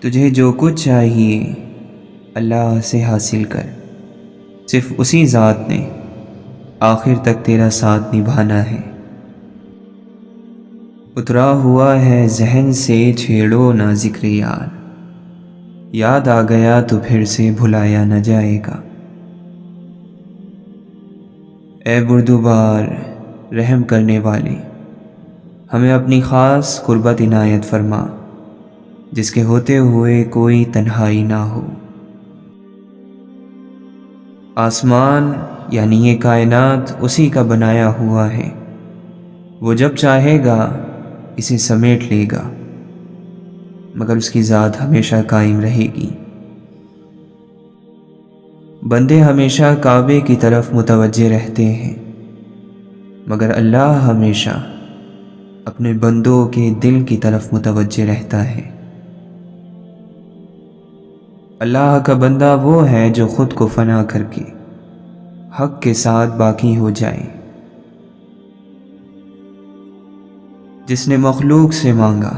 تجھے جو کچھ چاہیے اللہ سے حاصل کر، صرف اسی ذات نے آخر تک تیرا ساتھ نبھانا ہے۔ اترا ہوا ہے ذہن سے چھیڑو نہ ذکر یار، یاد آ گیا تو پھر سے بھلایا نہ جائے گا۔ اے بردبار رحم کرنے والے، ہمیں اپنی خاص قربت عنایت فرما، جس کے ہوتے ہوئے کوئی تنہائی نہ ہو۔ آسمان یعنی یہ کائنات اسی کا بنایا ہوا ہے، وہ جب چاہے گا اسے سمیٹ لے گا، مگر اس کی ذات ہمیشہ قائم رہے گی۔ بندے ہمیشہ کعبے کی طرف متوجہ رہتے ہیں، مگر اللہ ہمیشہ اپنے بندوں کے دل کی طرف متوجہ رہتا ہے۔ اللہ کا بندہ وہ ہے جو خود کو فنا کر کے حق کے ساتھ باقی ہو جائے۔ جس نے مخلوق سے مانگا،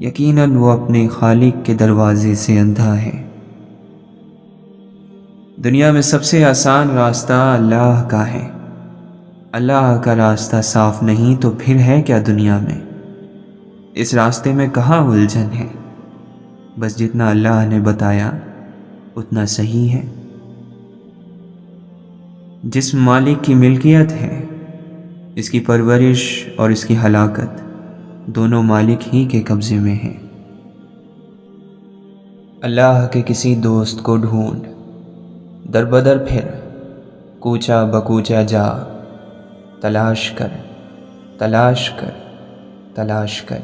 یقیناً وہ اپنے خالق کے دروازے سے اندھا ہے۔ دنیا میں سب سے آسان راستہ اللہ کا ہے۔ اللہ کا راستہ صاف نہیں تو پھر ہے کیا دنیا میں؟ اس راستے میں کہاں الجھن ہے؟ بس جتنا اللہ نے بتایا اتنا صحیح ہے۔ جس مالک کی ملکیت ہے، اس کی پرورش اور اس کی ہلاکت دونوں مالک ہی کے قبضے میں ہیں۔ اللہ کے کسی دوست کو ڈھونڈ، در بدر پھر، کوچا بکوچا جا، تلاش کر تلاش کر تلاش کر۔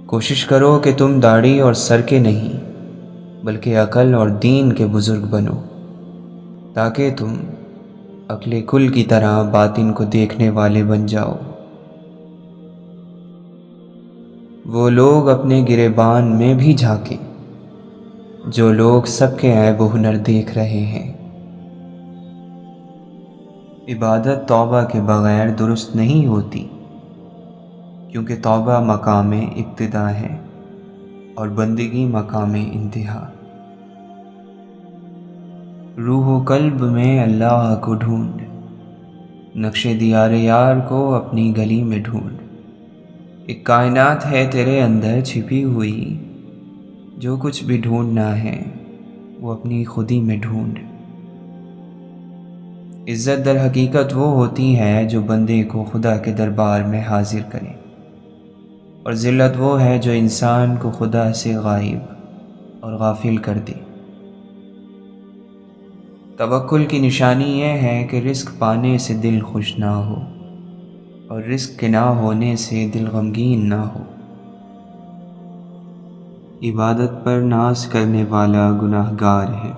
کوشش کرو کہ تم داڑھی اور سر کے نہیں بلکہ عقل اور دین کے بزرگ بنو، تاکہ تم عقل کل کی طرح باطن کو دیکھنے والے بن جاؤ۔ وہ لوگ اپنے گریبان میں بھی جھانکیں جو لوگ سب کے عیب و ہنر دیکھ رہے ہیں۔ عبادت توبہ کے بغیر درست نہیں ہوتی، کیونکہ توبہ مقام ابتدا ہے اور بندگی مقام انتہا۔ روح و قلب میں اللہ کو ڈھونڈ، نقش دیار یار کو اپنی گلی میں ڈھونڈ۔ ایک کائنات ہے تیرے اندر چھپی ہوئی، جو کچھ بھی ڈھونڈنا ہے وہ اپنی خودی میں ڈھونڈ۔ عزت در حقیقت وہ ہوتی ہے جو بندے کو خدا کے دربار میں حاضر کرے، اور ذلت وہ ہے جو انسان کو خدا سے غائب اور غافل کر دے۔ توکل کی نشانی یہ ہے کہ رزق پانے سے دل خوش نہ ہو اور رزق کے نہ ہونے سے دل غمگین نہ ہو۔ عبادت پر ناز کرنے والا گناہ گار ہے،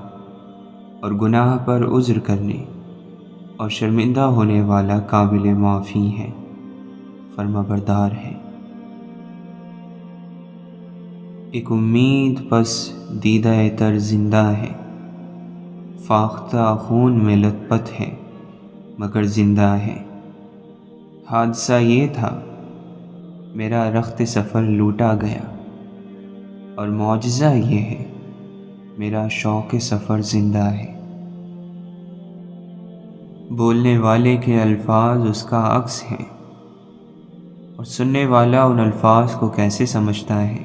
اور گناہ پر عذر کرنے اور شرمندہ ہونے والا قابل معافی ہے، فرما بردار ہے۔ ایک امید پس دیدہ تر زندہ ہے، فاختہ خون میں لت پت ہے مگر زندہ ہے۔ حادثہ یہ تھا میرا رخت سفر لوٹا گیا، اور معجزہ یہ ہے میرا شوق سفر زندہ ہے۔ بولنے والے کے الفاظ اس کا عکس ہیں، اور سننے والا ان الفاظ کو کیسے سمجھتا ہے،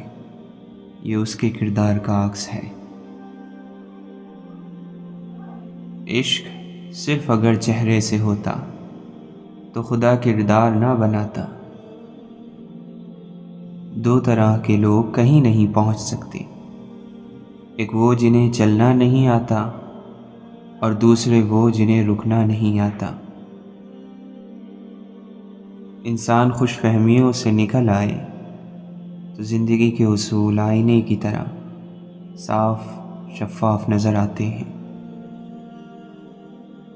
یہ اس کے کردار کا عکس ہے۔ عشق صرف اگر چہرے سے ہوتا تو خدا کردار نہ بناتا۔ دو طرح کے لوگ کہیں نہیں پہنچ سکتے، ایک وہ جنہیں چلنا نہیں آتا، اور دوسرے وہ جنہیں رکنا نہیں آتا۔ انسان خوش فہمیوں سے نکل آئے تو زندگی کے اصول آئینے کی طرح صاف شفاف نظر آتے ہیں۔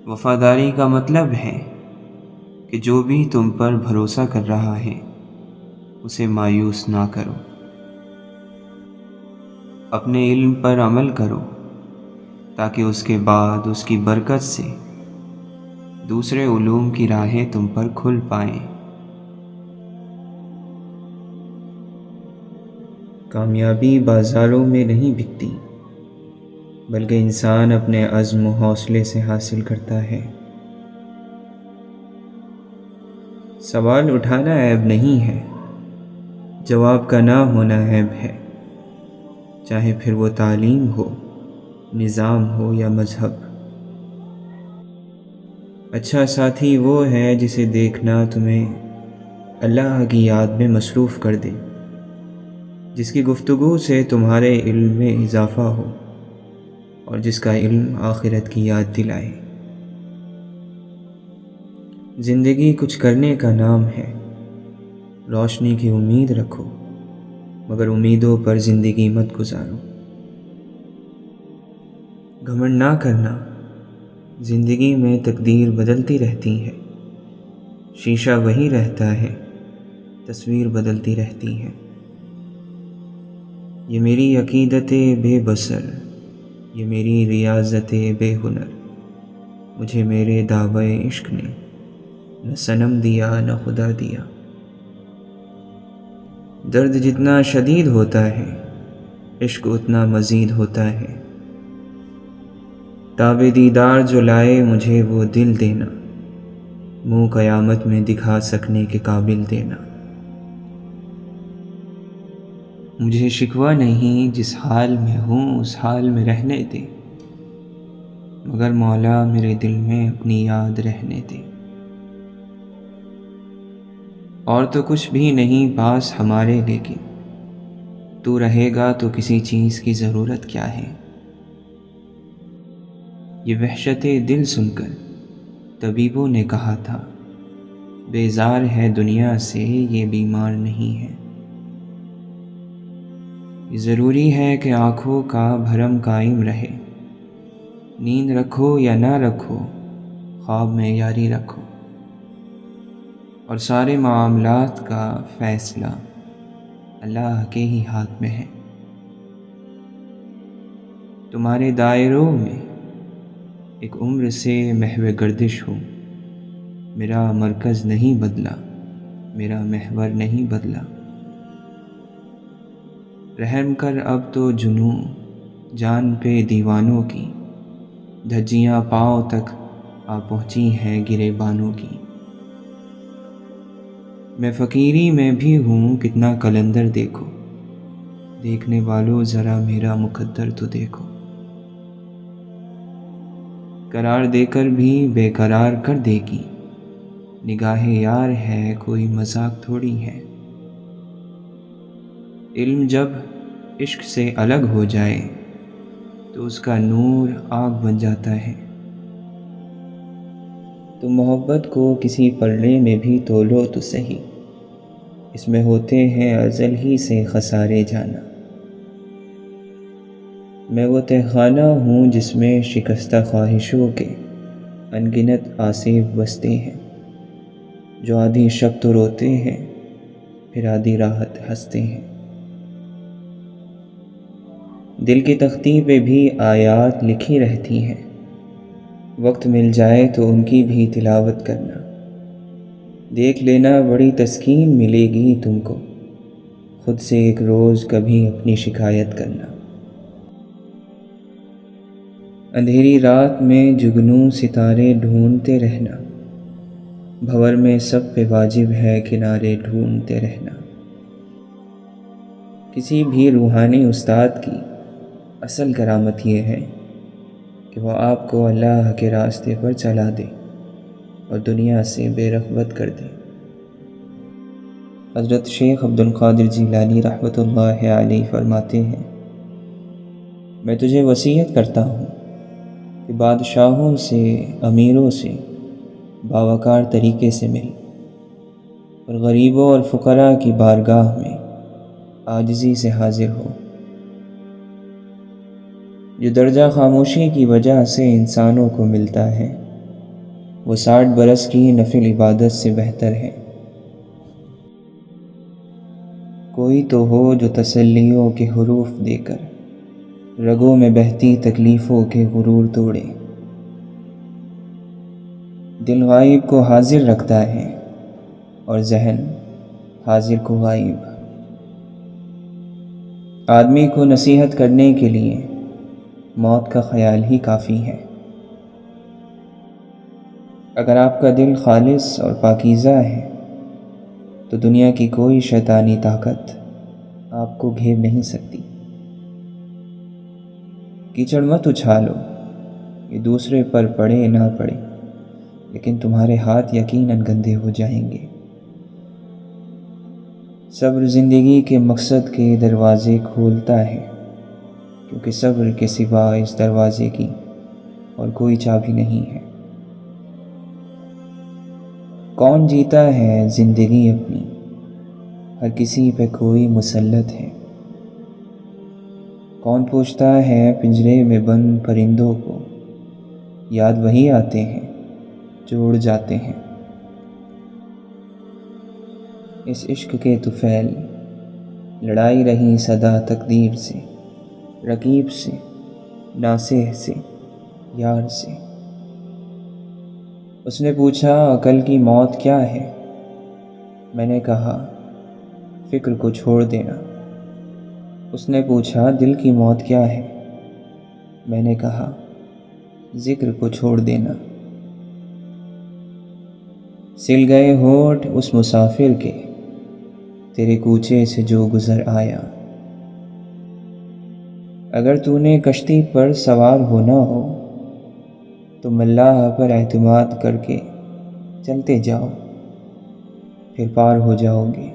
وفاداری کا مطلب ہے کہ جو بھی تم پر بھروسہ کر رہا ہے اسے مایوس نہ کرو، اپنے علم پر عمل کرو تاکہ اس کے بعد اس کی برکت سے دوسرے علوم کی راہیں تم پر کھل پائیں۔ کامیابی بازاروں میں نہیں بکتی، بلکہ انسان اپنے عزم و حوصلے سے حاصل کرتا ہے۔ سوال اٹھانا عیب نہیں ہے، جواب کا نہ ہونا عیب ہے، چاہے پھر وہ تعلیم ہو، نظام ہو یا مذہب۔ اچھا ساتھی وہ ہے جسے دیکھنا تمہیں اللہ کی یاد میں مصروف کر دے، جس کی گفتگو سے تمہارے علم میں اضافہ ہو اور جس کا علم آخرت کی یاد دلائے۔ زندگی کچھ کرنے کا نام ہے، روشنی کی امید رکھو، مگر امیدوں پر زندگی مت گزارو۔ گھمنڈ نہ کرنا، زندگی میں تقدیر بدلتی رہتی ہے، شیشہ وہی رہتا ہے، تصویر بدلتی رہتی ہے۔ یہ میری عقیدت بے بصر، یہ میری ریاضت بے ہنر، مجھے میرے دعوے عشق نے نہ صنم دیا نہ خدا دیا۔ درد جتنا شدید ہوتا ہے، عشق اتنا مزید ہوتا ہے۔ تاب دیدار جو لائے مجھے وہ دل دینا، منہ قیامت میں دکھا سکنے کے قابل دینا۔ مجھے شکوہ نہیں، جس حال میں ہوں اس حال میں رہنے دے، مگر مولا میرے دل میں اپنی یاد رہنے دے۔ اور تو کچھ بھی نہیں پاس ہمارے، لیکن تو رہے گا تو کسی چیز کی ضرورت کیا ہے۔ یہ وحشت دل سن کر طبیبوں نے کہا تھا، بیزار ہے دنیا سے یہ بیمار نہیں ہے۔ یہ ضروری ہے کہ آنکھوں کا بھرم قائم رہے، نیند رکھو یا نہ رکھو، خواب میں یاری رکھو، اور سارے معاملات کا فیصلہ اللہ کے ہی ہاتھ میں ہے۔ تمہارے دائروں میں ایک عمر سے محو گردش ہوں، میرا مرکز نہیں بدلا، میرا محور نہیں بدلا۔ رحم کر اب تو جنوں جان پہ دیوانوں کی، دھجیاں پاؤں تک آ پہنچی ہیں گرے بانوں کی۔ میں فقیری میں بھی ہوں کتنا کلندر دیکھو، دیکھنے والوں ذرا میرا مقدر تو دیکھو۔ قرار دے کر بھی بے قرار کر دے گی، نگاہ یار ہے کوئی مذاق تھوڑی ہے۔ علم جب عشق سے الگ ہو جائے تو اس کا نور آگ بن جاتا ہے۔ تو محبت کو کسی پلڑے میں بھی تولو تو صحیح، اس میں ہوتے ہیں ازل ہی سے خسارے جانا۔ میں وہ تہخانہ ہوں جس میں شکستہ خواہشوں کے انگنت آصیف بستے ہیں، جو آدھی شب تو روتے ہیں پھر آدھی راحت ہنستے ہیں۔ دل کی تختی پہ بھی آیات لکھی رہتی ہیں، وقت مل جائے تو ان کی بھی تلاوت کرنا۔ دیکھ لینا بڑی تسکین ملے گی تم کو، خود سے ایک روز کبھی اپنی شکایت کرنا۔ اندھیری رات میں جگنوں ستارے ڈھونڈتے رہنا، بھور میں سب پہ واجب ہے کنارے ڈھونڈتے رہنا۔ کسی بھی روحانی استاد کی اصل کرامت یہ ہے کہ وہ آپ کو اللہ کے راستے پر چلا دے اور دنیا سے بے رغبت کر دے۔ حضرت شیخ عبد القادر جیلانی رحمۃ اللہ علیہ فرماتے ہیں، میں تجھے وصیت کرتا ہوں کہ بادشاہوں سے، امیروں سے باوقار طریقے سے مل، اور غریبوں اور فقراء کی بارگاہ میں عاجزی سے حاضر ہو۔ جو درجہ خاموشی کی وجہ سے انسانوں کو ملتا ہے وہ 60 برس کی نفل عبادت سے بہتر ہے۔ کوئی تو ہو جو تسلیوں کے حروف دے کر رگوں میں بہتی تکلیفوں کے غرور توڑے۔ دل غائب کو حاضر رکھتا ہے اور ذہن حاضر کو غائب۔ آدمی کو نصیحت کرنے کے لیے موت کا خیال ہی کافی ہے۔ اگر آپ کا دل خالص اور پاکیزہ ہے تو دنیا کی کوئی شیطانی طاقت آپ کو گھیر نہیں سکتی۔ کیچڑ مت اچھالو، یہ دوسرے پر پڑے نہ پڑے، لیکن تمہارے ہاتھ یقیناً گندے ہو جائیں گے۔ صبر زندگی کے مقصد کے دروازے کھولتا ہے، کیونکہ صبر کے سوا اس دروازے کی اور کوئی چابی نہیں ہے۔ کون جیتا ہے زندگی اپنی، ہر کسی پہ کوئی مسلط ہے۔ کون پوچھتا ہے پنجرے میں بند پرندوں کو، یاد وہی آتے ہیں جو اڑ جاتے ہیں۔ اس عشق کے طفیل لڑائی رہی صدا تقدیر سے، رقیب سے، ناصح سے، یار سے۔ اس نے پوچھا عقل کی موت کیا ہے؟ میں نے کہا فکر کو چھوڑ دینا۔ اس نے پوچھا دل کی موت کیا ہے؟ میں نے کہا ذکر کو چھوڑ دینا۔ سل گئے ہونٹ اس مسافر کے، تیرے کوچے سے جو گزر آیا۔ اگر تو نے کشتی پر سوار ہونا ہو تو اللہ پر اعتماد کر کے چلتے جاؤ، پھر پار ہو جاؤ گے۔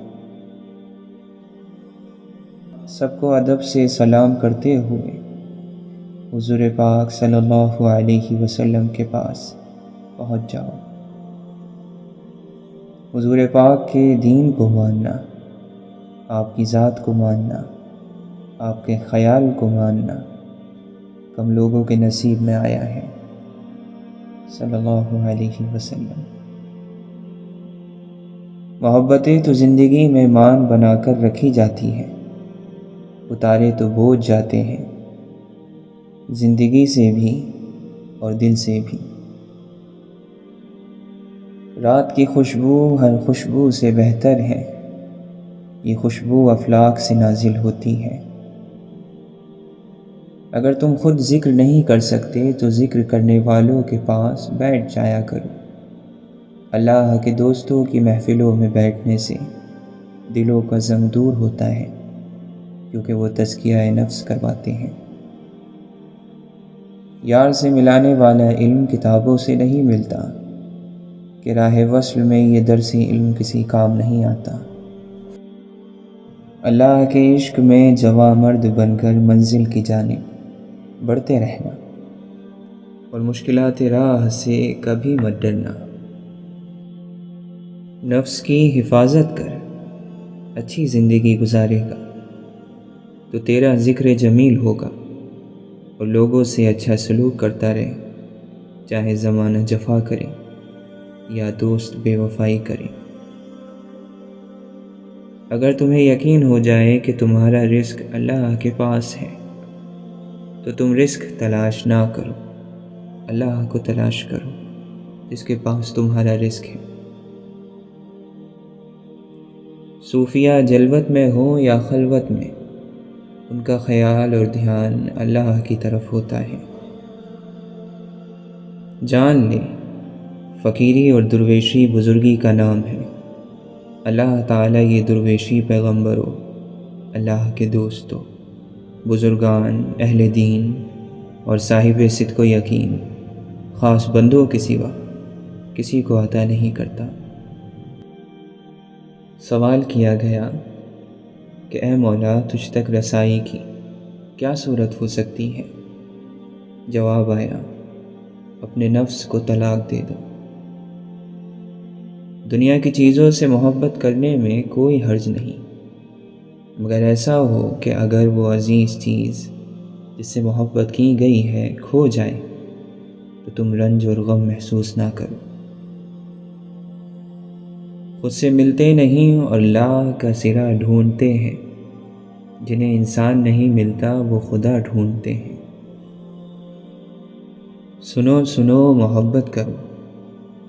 سب کو ادب سے سلام کرتے ہوئے حضور پاک صلی اللہ علیہ وسلم کے پاس پہنچ جاؤ۔ حضور پاک کے دین کو ماننا، آپ کی ذات کو ماننا، آپ کے خیال کو ماننا کم لوگوں کے نصیب میں آیا ہے صلی اللہ علیہ وسلم۔ محبتیں تو زندگی میں مان بنا کر رکھی جاتی ہیں، اتارے تو بوجھ جاتے ہیں، زندگی سے بھی اور دل سے بھی۔ رات کی خوشبو ہر خوشبو سے بہتر ہے، یہ خوشبو افلاک سے نازل ہوتی ہے۔ اگر تم خود ذکر نہیں کر سکتے تو ذکر کرنے والوں کے پاس بیٹھ جایا کرو۔ اللہ کے دوستوں کی محفلوں میں بیٹھنے سے دلوں کا زنگ دور ہوتا ہے، کیونکہ وہ تزکیہ نفس کرواتے ہیں۔ یار سے ملانے والا علم کتابوں سے نہیں ملتا، کہ راہ وصل میں یہ درسی علم کسی کام نہیں آتا۔ اللہ کے عشق میں جواں مرد بن کر منزل کی جانب بڑھتے رہنا، اور مشکلات راہ سے کبھی مت ڈرنا۔ نفس کی حفاظت کر، اچھی زندگی گزارے گا تو تیرا ذکر جمیل ہوگا، اور لوگوں سے اچھا سلوک کرتا رہے، چاہے زمانہ جفا کرے یا دوست بے وفائی کرے۔ اگر تمہیں یقین ہو جائے کہ تمہارا رزق اللہ کے پاس ہے تو تم رزق تلاش نہ کرو، اللہ کو تلاش کرو جس کے پاس تمہارا رزق ہے۔ صوفیہ جلوت میں ہوں یا خلوت میں، ان کا خیال اور دھیان اللہ کی طرف ہوتا ہے۔ جان لے فقیری اور درویشی بزرگی کا نام ہے۔ اللہ تعالیٰ یہ درویشی پیغمبروں، اللہ کے دوستوں، بزرگان، اہل دین اور صاحب صدق و یقین، خاص بندوں کے سوا کسی کو عطا نہیں کرتا۔ سوال کیا گیا کہ اے مولا، تجھ تک رسائی کی کیا صورت ہو سکتی ہے؟ جواب آیا، اپنے نفس کو طلاق دے دو۔ دنیا کی چیزوں سے محبت کرنے میں کوئی حرج نہیں، مگر ایسا ہو کہ اگر وہ عزیز چیز جس سے محبت کی گئی ہے کھو جائے تو تم رنج اور غم محسوس نہ کرو۔ خود سے ملتے نہیں اور لا کا سرا ڈھونڈتے ہیں، جنہیں انسان نہیں ملتا وہ خدا ڈھونڈتے ہیں۔ سنو سنو محبت کرو،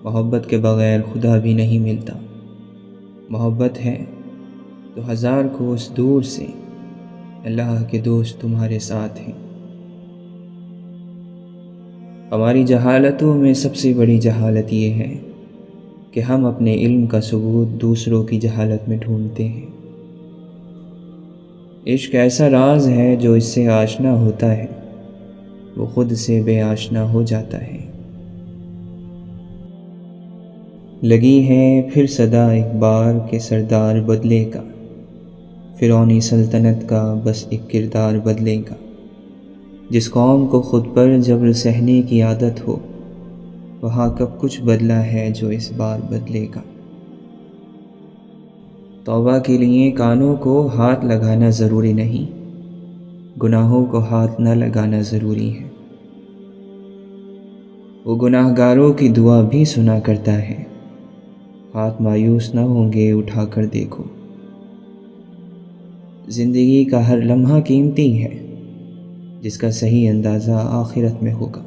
محبت کے بغیر خدا بھی نہیں ملتا۔ محبت ہے تو ہزار کوس دور سے اللہ کے دوست تمہارے ساتھ ہیں۔ ہماری جہالتوں میں سب سے بڑی جہالت یہ ہے کہ ہم اپنے علم کا ثبوت دوسروں کی جہالت میں ڈھونڈتے ہیں۔ عشق ایسا راز ہے جو اس سے آشنا ہوتا ہے وہ خود سے بے آشنا ہو جاتا ہے۔ لگی ہے پھر صدا ایک بار کے سردار بدلے کا، فرعونی سلطنت کا بس ایک کردار بدلے گا۔ جس قوم کو خود پر جبر سہنے کی عادت ہو، وہاں کب کچھ بدلا ہے جو اس بار بدلے گا۔ توبہ کے لیے کانوں کو ہاتھ لگانا ضروری نہیں، گناہوں کو ہاتھ نہ لگانا ضروری ہے۔ وہ گناہ گاروں کی دعا بھی سنا کرتا ہے، ہاتھ مایوس نہ ہوں گے اٹھا کر دیکھو۔ زندگی کا ہر لمحہ قیمتی ہے، جس کا صحیح اندازہ آخرت میں ہوگا۔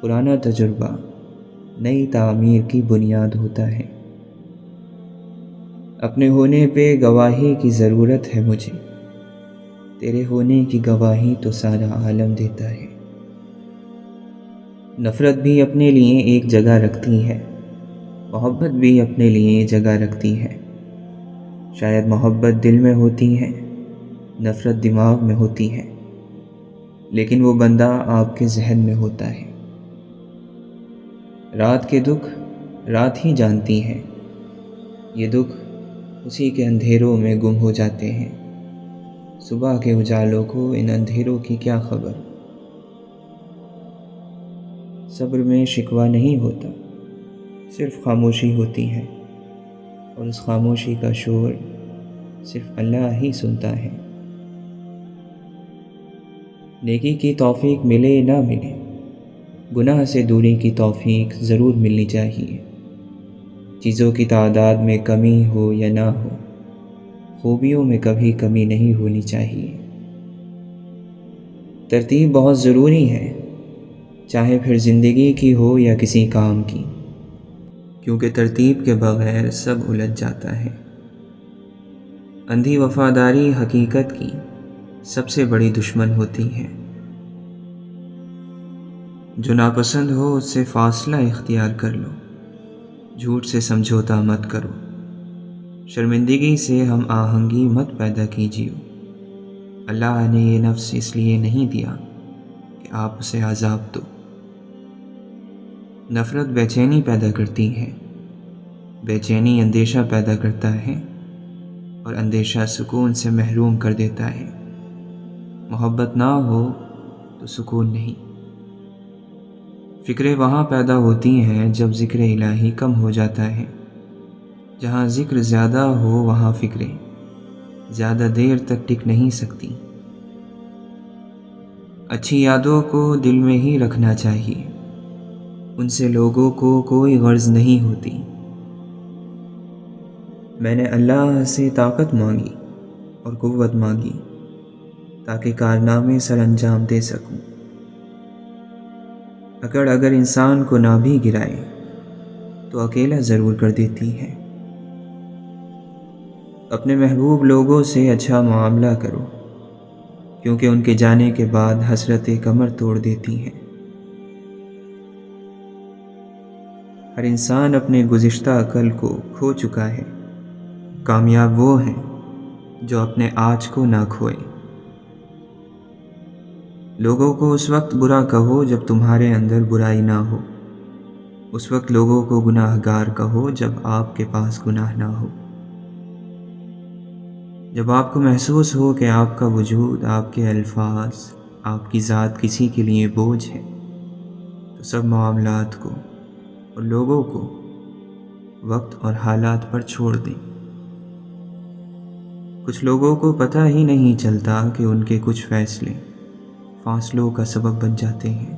پرانا تجربہ نئی تعمیر کی بنیاد ہوتا ہے۔ اپنے ہونے پہ گواہی کی ضرورت ہے مجھے، تیرے ہونے کی گواہی تو سارا عالم دیتا ہے۔ نفرت بھی اپنے لیے ایک جگہ رکھتی ہے، محبت بھی اپنے لیے جگہ رکھتی ہے۔ شاید محبت دل میں ہوتی ہے، نفرت دماغ میں ہوتی ہے، لیکن وہ بندہ آپ کے ذہن میں ہوتا ہے۔ رات کے دکھ رات ہی جانتی ہے، یہ دکھ اسی کے اندھیروں میں گم ہو جاتے ہیں۔ صبح کے اجالوں کو ان اندھیروں کی کیا خبر۔ صبر میں شکوہ نہیں ہوتا، صرف خاموشی ہوتی ہے، اور اس خاموشی کا شور صرف اللہ ہی سنتا ہے۔ نیکی کی توفیق ملے نہ ملے، گناہ سے دوری کی توفیق ضرور ملنی چاہیے۔ چیزوں کی تعداد میں کمی ہو یا نہ ہو، خوبیوں میں کبھی کمی نہیں ہونی چاہیے۔ ترتیب بہت ضروری ہے، چاہے پھر زندگی کی ہو یا کسی کام کی، کیونکہ ترتیب کے بغیر سب الجھ جاتا ہے۔ اندھی وفاداری حقیقت کی سب سے بڑی دشمن ہوتی ہے۔ جو ناپسند ہو اس سے فاصلہ اختیار کر لو، جھوٹ سے سمجھوتا مت کرو، شرمندگی سے ہم آہنگی مت پیدا کیجیے۔ اللہ نے یہ نفس اس لیے نہیں دیا کہ آپ اسے عذاب دو۔ نفرت بے چینی پیدا کرتی ہے، بے چینی اندیشہ پیدا کرتا ہے، اور اندیشہ سکون سے محروم کر دیتا ہے۔ محبت نہ ہو تو سکون نہیں۔ فکریں وہاں پیدا ہوتی ہیں جب ذکر الہی کم ہو جاتا ہے۔ جہاں ذکر زیادہ ہو وہاں فکریں زیادہ دیر تک ٹک نہیں سکتی۔ اچھی یادوں کو دل میں ہی رکھنا چاہیے، ان سے لوگوں کو کوئی غرض نہیں ہوتی۔ میں نے اللہ سے طاقت مانگی اور قوت مانگی تاکہ کارنامے سر انجام دے سکوں۔ اگر انسان کو نہ بھی گرائے تو اکیلا ضرور کر دیتی ہے۔ اپنے محبوب لوگوں سے اچھا معاملہ کرو، کیونکہ ان کے جانے کے بعد حسرتیں کمر توڑ دیتی ہیں۔ ہر انسان اپنے گزشتہ عقل کو کھو چکا ہے، کامیاب وہ ہیں جو اپنے آج کو نہ کھوئے۔ لوگوں کو اس وقت برا کہو جب تمہارے اندر برائی نہ ہو، اس وقت لوگوں کو گناہ گار کہو جب آپ کے پاس گناہ نہ ہو۔ جب آپ کو محسوس ہو کہ آپ کا وجود، آپ کے الفاظ، آپ کی ذات کسی کے لیے بوجھ ہے، تو سب معاملات کو اور لوگوں کو وقت اور حالات پر چھوڑ دیں۔ کچھ لوگوں کو پتہ ہی نہیں چلتا کہ ان کے کچھ فیصلے فاصلوں کا سبب بن جاتے ہیں۔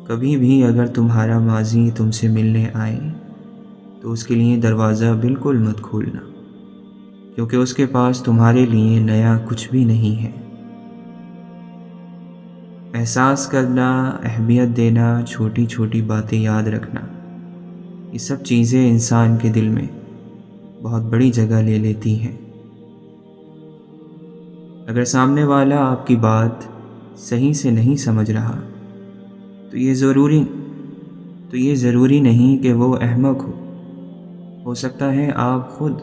کبھی بھی اگر تمہارا ماضی تم سے ملنے آئے تو اس کے لیے دروازہ بالکل مت کھولنا، کیونکہ اس کے پاس تمہارے لیے نیا کچھ بھی نہیں ہے۔ احساس کرنا، اہمیت دینا، چھوٹی چھوٹی باتیں یاد رکھنا، یہ سب چیزیں انسان کے دل میں بہت بڑی جگہ لے لیتی ہیں۔ اگر سامنے والا آپ کی بات صحیح سے نہیں سمجھ رہا تو یہ ضروری نہیں کہ وہ احمق ہو سکتا ہے آپ خود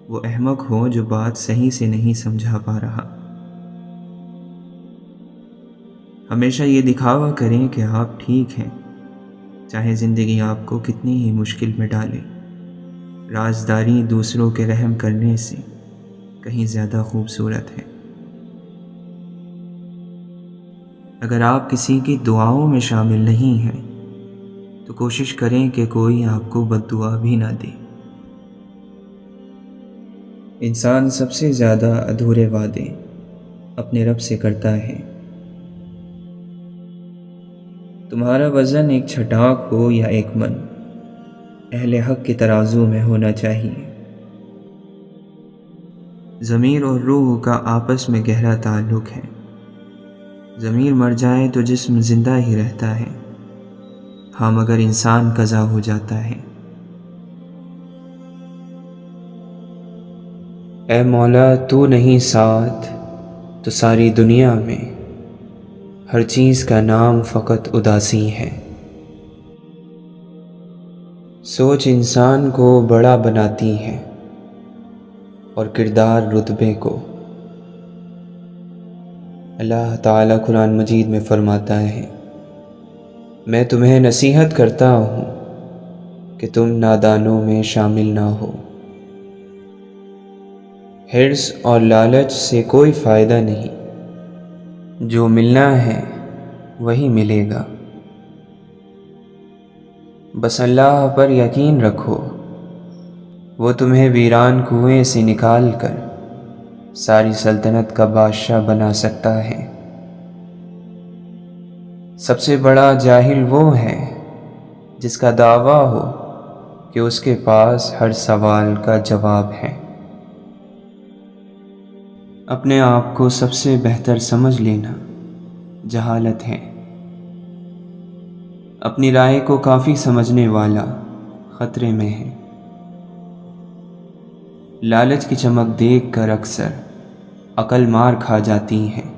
وہ احمق ہو جو بات صحیح سے نہیں سمجھا پا رہا۔ ہمیشہ یہ دکھاوا کریں کہ آپ ٹھیک ہیں، چاہے زندگی آپ کو کتنی ہی مشکل میں ڈالے۔ رازداری دوسروں کے رحم کرنے سے کہیں زیادہ خوبصورت ہے۔ اگر آپ کسی کی دعاؤں میں شامل نہیں ہیں تو کوشش کریں کہ کوئی آپ کو بد دعا بھی نہ دے۔ انسان سب سے زیادہ ادھورے وعدے اپنے رب سے کرتا ہے۔ تمہارا وزن ایک چھٹاک ہو یا ایک من، اہل حق کے ترازو میں ہونا چاہیے۔ ضمیر اور روح کا آپس میں گہرا تعلق ہے۔ ضمیر مر جائے تو جسم زندہ ہی رہتا ہے، ہاں مگر انسان قضا ہو جاتا ہے۔ اے مولا تو نہیں ساتھ تو ساری دنیا میں ہر چیز کا نام فقط اداسی ہے۔ سوچ انسان کو بڑا بناتی ہے اور کردار رتبے کو۔ اللہ تعالیٰ قرآن مجید میں فرماتا ہے، میں تمہیں نصیحت کرتا ہوں کہ تم نادانوں میں شامل نہ ہو۔ حرص اور لالچ سے کوئی فائدہ نہیں، جو ملنا ہے وہی ملے گا۔ بس اللہ پر یقین رکھو، وہ تمہیں ویران کنویں سے نکال کر ساری سلطنت کا بادشاہ بنا سکتا ہے۔ سب سے بڑا جاہل وہ ہے جس کا دعویٰ ہو کہ اس کے پاس ہر سوال کا جواب ہے۔ اپنے آپ کو سب سے بہتر سمجھ لینا جہالت ہے۔ اپنی رائے کو کافی سمجھنے والا خطرے میں ہے۔ لالچ کی چمک دیکھ کر اکثر عقل مار کھا جاتی ہیں۔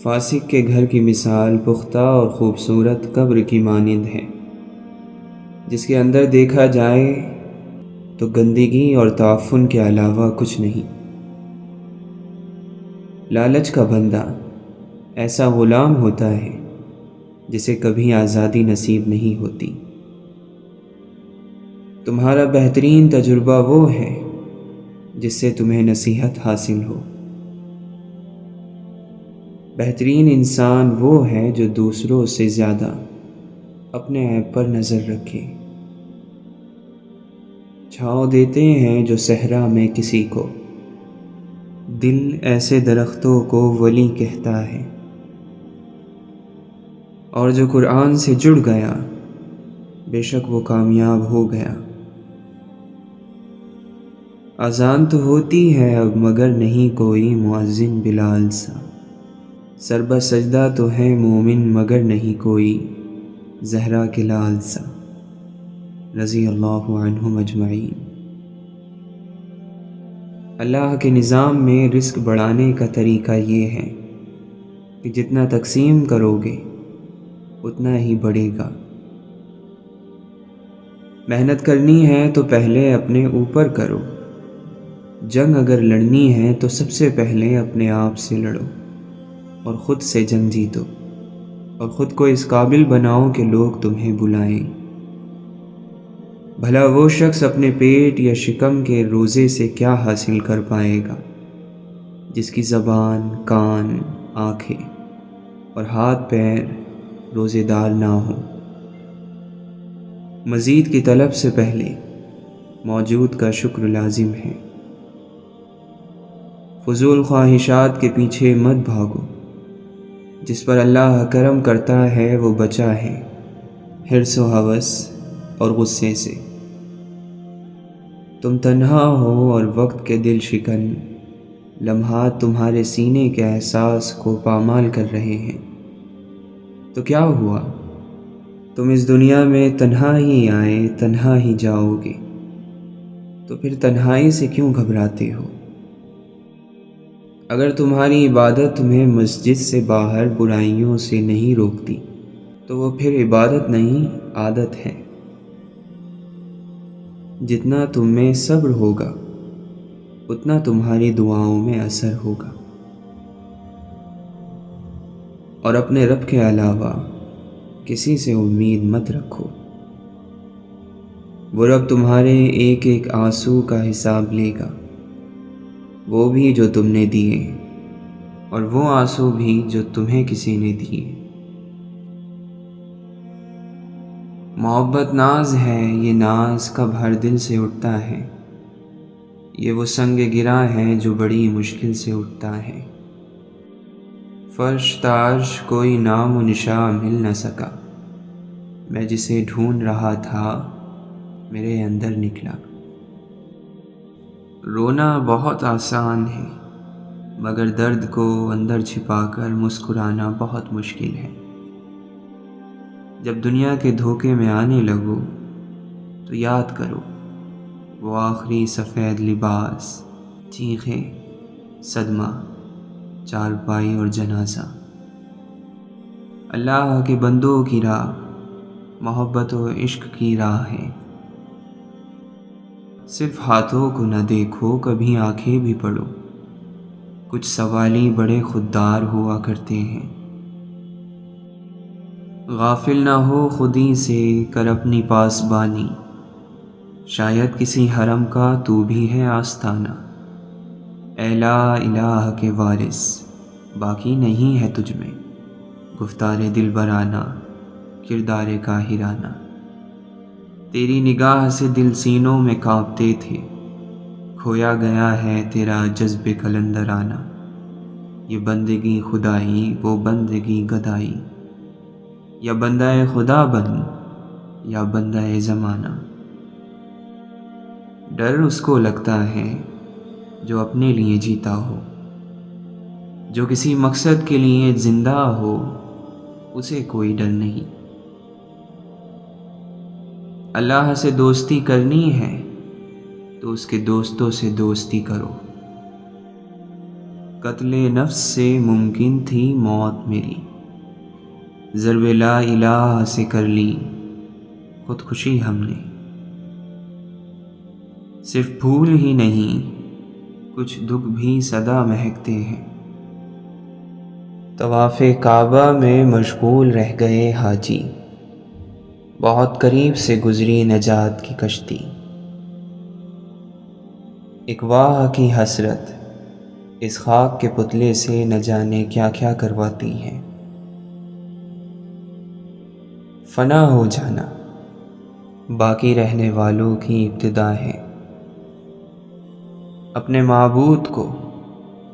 فاسق کے گھر کی مثال پختہ اور خوبصورت قبر کی مانند ہے، جس کے اندر دیکھا جائے تو گندگی اور تعفن کے علاوہ کچھ نہیں۔ لالچ کا بندہ ایسا غلام ہوتا ہے جسے کبھی آزادی نصیب نہیں ہوتی۔ تمہارا بہترین تجربہ وہ ہے جس سے تمہیں نصیحت حاصل ہو۔ بہترین انسان وہ ہے جو دوسروں سے زیادہ اپنے عیب پر نظر رکھے۔ چھاؤں دیتے ہیں جو صحرا میں کسی کو، دل ایسے درختوں کو ولی کہتا ہے۔ اور جو قرآن سے جڑ گیا بے شک وہ کامیاب ہو گیا۔ اذان تو ہوتی ہے اب مگر نہیں کوئی مؤذن بلال سا، سر بہ سجدہ تو ہے مومن مگر نہیں کوئی زہرا کے لال سا، رضی اللہ عنہم اجمعین۔ اللہ کے نظام میں رزق بڑھانے کا طریقہ یہ ہے کہ جتنا تقسیم کرو گے اتنا ہی بڑھے گا۔ محنت کرنی ہے تو پہلے اپنے اوپر کرو، جنگ اگر لڑنی ہے تو سب سے پہلے اپنے آپ سے لڑو اور خود سے جنگ جیتو، اور خود کو اس قابل بناؤ کہ لوگ تمہیں بلائیں۔ بھلا وہ شخص اپنے پیٹ یا شکم کے روزے سے کیا حاصل کر پائے گا جس کی زبان، کان، آنکھیں اور ہاتھ پیر روزے دار نہ ہوں۔ مزید کی طلب سے پہلے موجود کا شکر لازم ہے۔ فضول خواہشات کے پیچھے مت بھاگو، جس پر اللہ کرم کرتا ہے وہ بچا ہے حرص و ہوس اور غصے سے۔ تم تنہا ہو اور وقت کے دل شکن لمحات تمہارے سینے کے احساس کو پامال کر رہے ہیں، تو کیا ہوا؟ تم اس دنیا میں تنہا ہی آئے تنہا ہی جاؤ گے، تو پھر تنہائی سے کیوں گھبراتے ہو؟ اگر تمہاری عبادت تمہیں مسجد سے باہر برائیوں سے نہیں روکتی تو وہ پھر عبادت نہیں، عادت ہے۔ جتنا تم میں صبر ہوگا اتنا تمہاری دعاؤں میں اثر ہوگا، اور اپنے رب کے علاوہ کسی سے امید مت رکھو۔ وہ رب تمہارے ایک ایک آنسو کا حساب لے گا، وہ بھی جو تم نے دیے اور وہ آنسو بھی جو تمہیں کسی نے دیے۔ محبت ناز ہے، یہ ناز کب ہر دل سے اٹھتا ہے، یہ وہ سنگ گرا ہے جو بڑی مشکل سے اٹھتا ہے۔ فرش تاج کوئی نام و نشاں مل نہ سکا، میں جسے ڈھونڈ رہا تھا میرے اندر نکلا۔ رونا بہت آسان ہے، مگر درد کو اندر چھپا کر مسکرانا بہت مشکل ہے۔ جب دنیا کے دھوکے میں آنے لگو تو یاد کرو وہ آخری سفید لباس، چیخیں، صدمہ، چارپائی اور جنازہ۔ اللہ کے بندوں کی راہ محبت و عشق کی راہ ہے۔ صرف ہاتھوں کو نہ دیکھو، کبھی آنکھیں بھی پڑھو۔ کچھ سوالی بڑے خوددار ہوا کرتے ہیں۔ غافل نہ ہو خودی سے، کر اپنی پاسبانی، شاید کسی حرم کا تو بھی ہے آستانہ۔ اے لا الہ کے وارث، باقی نہیں ہے تجھ میں گفتار دلبرانہ، کردار کاہرانہ۔ تیری نگاہ سے دل سینوں میں کانپتے تھے، کھویا گیا ہے تیرا جذب کلندرانہ۔ یہ بندگی خدائی، وہ بندگی گدائی، یا بندہ خدا بن یا بندہ زمانہ۔ ڈر اس کو لگتا ہے جو اپنے لیے جیتا ہو، جو کسی مقصد کے لیے زندہ ہو، اسے کوئی ڈر نہیں۔ اللہ سے دوستی کرنی ہے تو اس کے دوستوں سے دوستی کرو۔ قتل نفس سے ممکن تھی موت میری، ضرب لا الہ سے کر لی خودکشی ہم نے۔ صرف پھول ہی نہیں، کچھ دکھ بھی سدا مہکتے ہیں۔ طواف کعبہ میں مشغول رہ گئے حاجی، بہت قریب سے گزری نجات کی کشتی۔ ایک واہ کی حسرت اس خاک کے پتلے سے نہ جانے کیا کیا کرواتی ہے۔ فنا ہو جانا باقی رہنے والوں کی ابتدا ہے۔ اپنے معبود کو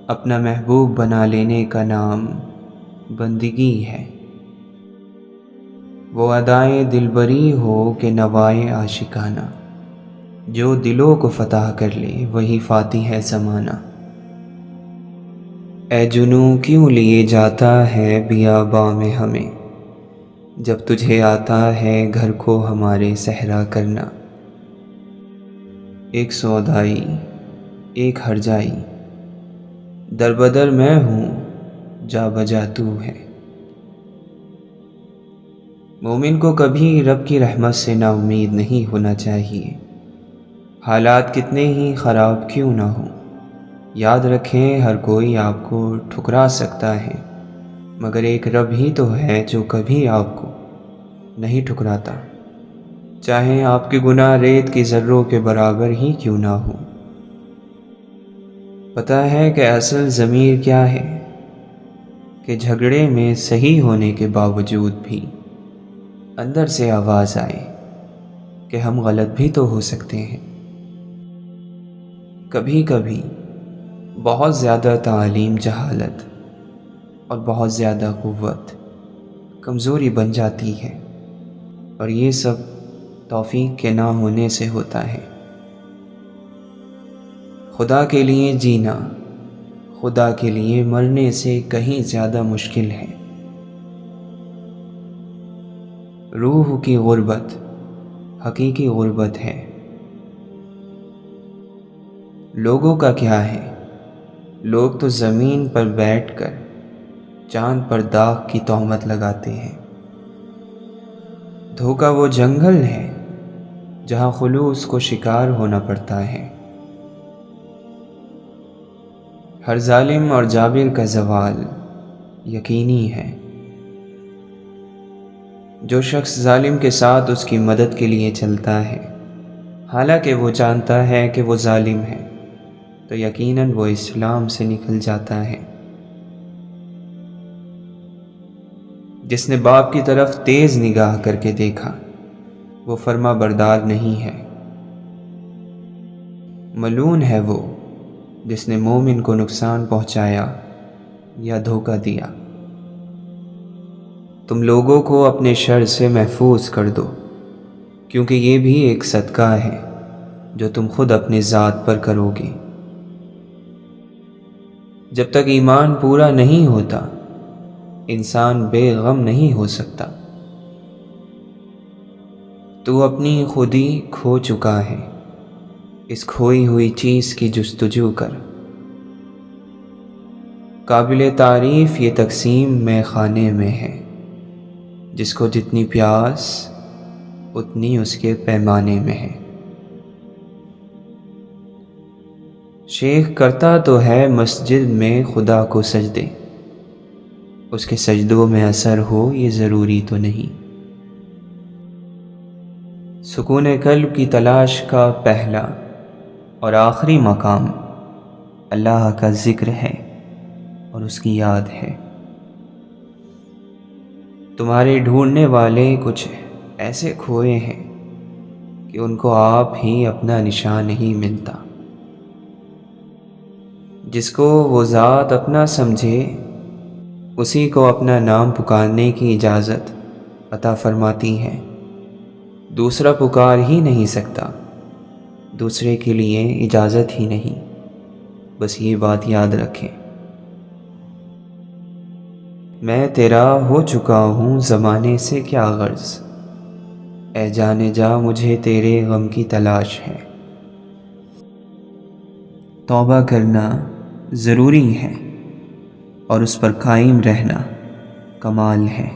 اپنا محبوب بنا لینے کا نام بندگی ہے۔ وہ ادائے دلبری ہو کہ نوائے عاشقانہ، جو دلوں کو فتح کر لے وہی فاتح ہے زمانہ۔ اے جنوں کیوں لیے جاتا ہے بیاباں میں ہمیں، جب تجھے آتا ہے گھر کو ہمارے صحرا کرنا۔ ایک سودائی ایک ہرجائی، در بدر میں ہوں جا بجا تو ہے۔ مومن کو کبھی رب کی رحمت سے نا امید نہیں ہونا چاہیے، حالات کتنے ہی خراب کیوں نہ ہوں۔ یاد رکھیں ہر کوئی آپ کو ٹھکرا سکتا ہے، مگر ایک رب ہی تو ہے جو کبھی آپ کو نہیں ٹھکراتا، چاہے آپ کے گناہ ریت کی ذروں کے برابر ہی کیوں نہ ہو۔ پتہ ہے کہ اصل ضمیر کیا ہے، کہ جھگڑے میں صحیح ہونے کے باوجود بھی اندر سے آواز آئے کہ ہم غلط بھی تو ہو سکتے ہیں۔ کبھی کبھی بہت زیادہ تعلیم جہالت اور بہت زیادہ قوت کمزوری بن جاتی ہے، اور یہ سب توفیق کے نہ ہونے سے ہوتا ہے۔ خدا کے لیے جینا خدا کے لیے مرنے سے کہیں زیادہ مشکل ہے۔ روح کی غربت حقیقی غربت ہے۔ لوگوں کا کیا ہے؟ لوگ تو زمین پر بیٹھ کر چاند پر داغ کی تہمت لگاتے ہیں۔ دھوکہ وہ جنگل ہے جہاں خلوص کو شکار ہونا پڑتا ہے۔ ہر ظالم اور جابر کا زوال یقینی ہے۔ جو شخص ظالم کے ساتھ اس کی مدد کے لیے چلتا ہے حالانکہ وہ جانتا ہے کہ وہ ظالم ہے تو یقیناً وہ اسلام سے نکل جاتا ہے۔ جس نے باپ کی طرف تیز نگاہ کر کے دیکھا وہ فرما بردار نہیں ہے۔ ملعون ہے وہ جس نے مومن کو نقصان پہنچایا یا دھوکہ دیا۔ تم لوگوں کو اپنے شر سے محفوظ کر دو کیونکہ یہ بھی ایک صدقہ ہے جو تم خود اپنی ذات پر کرو گے۔ جب تک ایمان پورا نہیں ہوتا انسان بے غم نہیں ہو سکتا۔ تو اپنی خودی کھو چکا ہے، اس کھوئی ہوئی چیز کی جستجو کر۔ قابل تعریف یہ تقسیم میں خانے میں ہے، جس کو جتنی پیاس اتنی اس کے پیمانے میں ہے۔ شیخ کرتا تو ہے مسجد میں خدا کو سجدے، اس کے سجدوں میں اثر ہو یہ ضروری تو نہیں۔ سکون قلب کی تلاش کا پہلا اور آخری مقام اللہ کا ذکر ہے اور اس کی یاد ہے۔ تمہارے ڈھونڈنے والے کچھ ایسے کھوئے ہیں کہ ان کو آپ ہی اپنا نشان نہیں ملتا۔ جس کو وہ ذات اپنا سمجھے اسی کو اپنا نام پکارنے کی اجازت عطا فرماتی ہے۔ دوسرا پکار ہی نہیں سکتا، دوسرے کے لیے اجازت ہی نہیں۔ بس یہ بات یاد رکھیں، میں تیرا ہو چکا ہوں زمانے سے کیا غرض، اے جانے جا مجھے تیرے غم کی تلاش ہے۔ توبہ کرنا ضروری ہے اور اس پر قائم رہنا کمال ہے۔